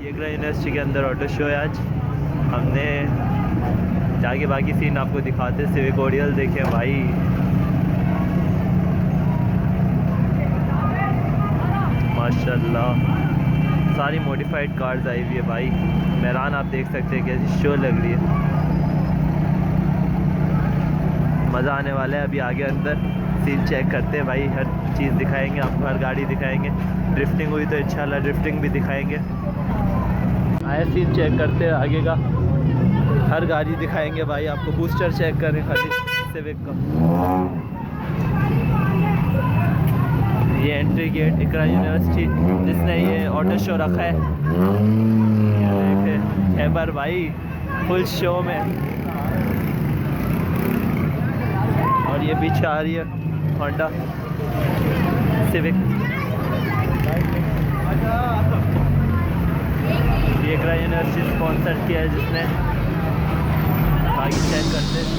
इकरा university के अंदर auto show है आज। हमने जाके बाकी सीन आपको दिखाते। सिविक ओरियल देखें भाई, माशाल्लाह सारी मॉडिफाइड कार्स आई हुई है भाई। मेहरान आप देख सकते हैं कैसी शो लग रही है, मज़ा आने वाला है। अभी आगे अंदर सीन चेक करते हैं भाई, हर चीज़ दिखाएंगे आपको, हर गाड़ी दिखाएंगे। ड्रिफ्टिंग हुई तो इंशाल्लाह ड्रिफ्टिंग भी दिखाएंगे। आए सीन चेक करते हैं आगे का, हर गाड़ी दिखाएंगे भाई आपको। बूस्टर चेक करें खाली सिविक का। ये एंट्री गेट इकरा यूनिवर्सिटी जिसने ये ऑटो शो रखा है, देखें खैबर भाई फुल शो में। और ये पीछे आ रही है होंडा सिविक। ये इकरा यूनिवर्सिटी स्पॉन्सर किया है जिसने। आगे चेक करते हैं।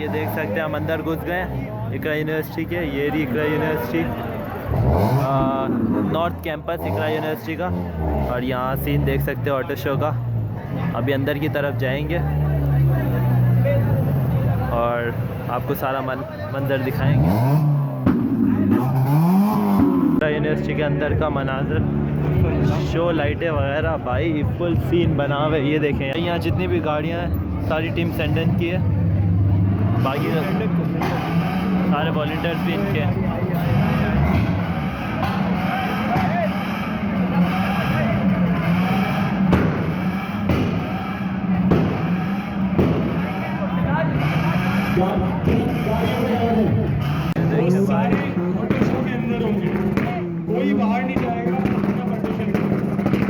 देख सकते हैं हम अंदर घुस गए इकरा यूनिवर्सिटी के। ये रही इकरा यूनिवर्सिटी नॉर्थ कैंपस इकरा यूनिवर्सिटी का। और यहाँ सीन देख सकते हैं ऑटो शो का। अभी अंदर की तरफ जाएंगे और आपको सारा मंजर दिखाएंगे। इकरा यूनिवर्सिटी के अंदर का मनाजर, शो लाइटें वगैरह भाई फुल सीन बना हुआ है। ये देखें यहाँ जितनी भी गाड़ियाँ हैं सारी टीम सेंडन की है, बाकी सारे वॉलंटियर्स भी इनके हैं। कोई बाहर नहीं जाएगा,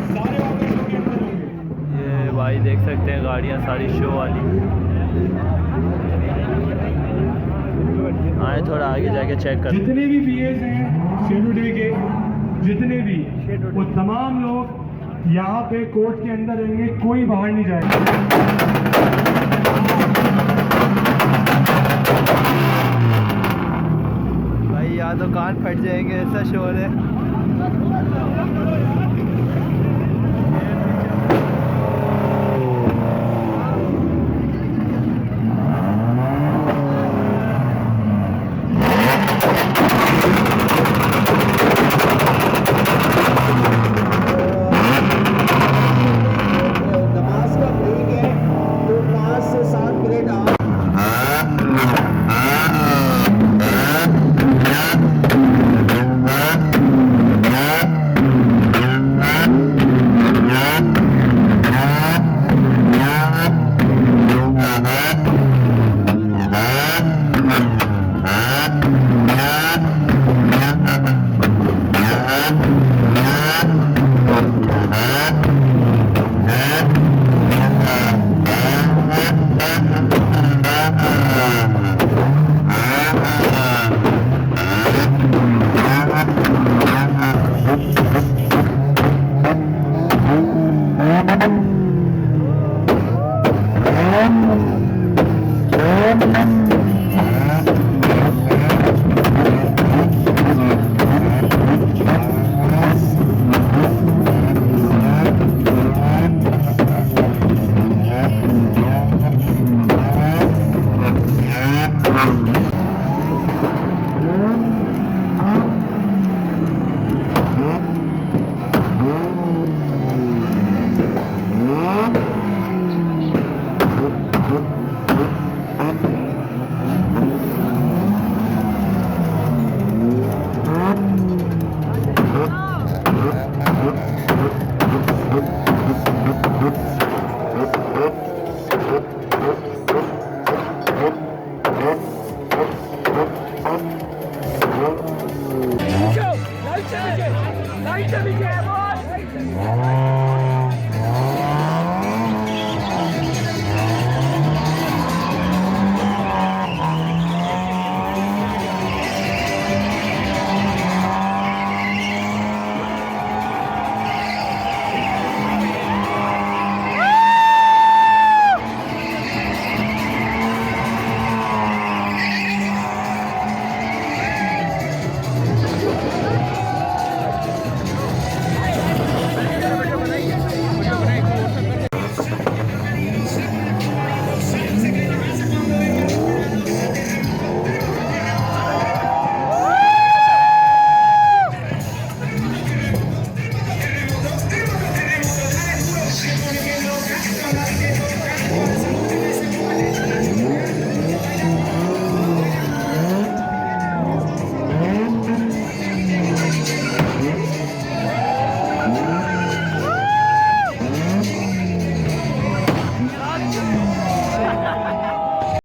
सारे ऑटो शो के अंदर होंगे। ये भाई देख सकते हैं गाड़ियाँ सारी शो वाली। आए थोड़ा आगे जाके चेक कर। जितने भी पीएस हैं शेड्यूल डे के, जितने भी, वो तमाम लोग यहाँ पे कोर्ट के अंदर रहेंगे, कोई बाहर नहीं जाएगा। भाई यहाँ तो कान फट जाएंगे, ऐसा शोर है।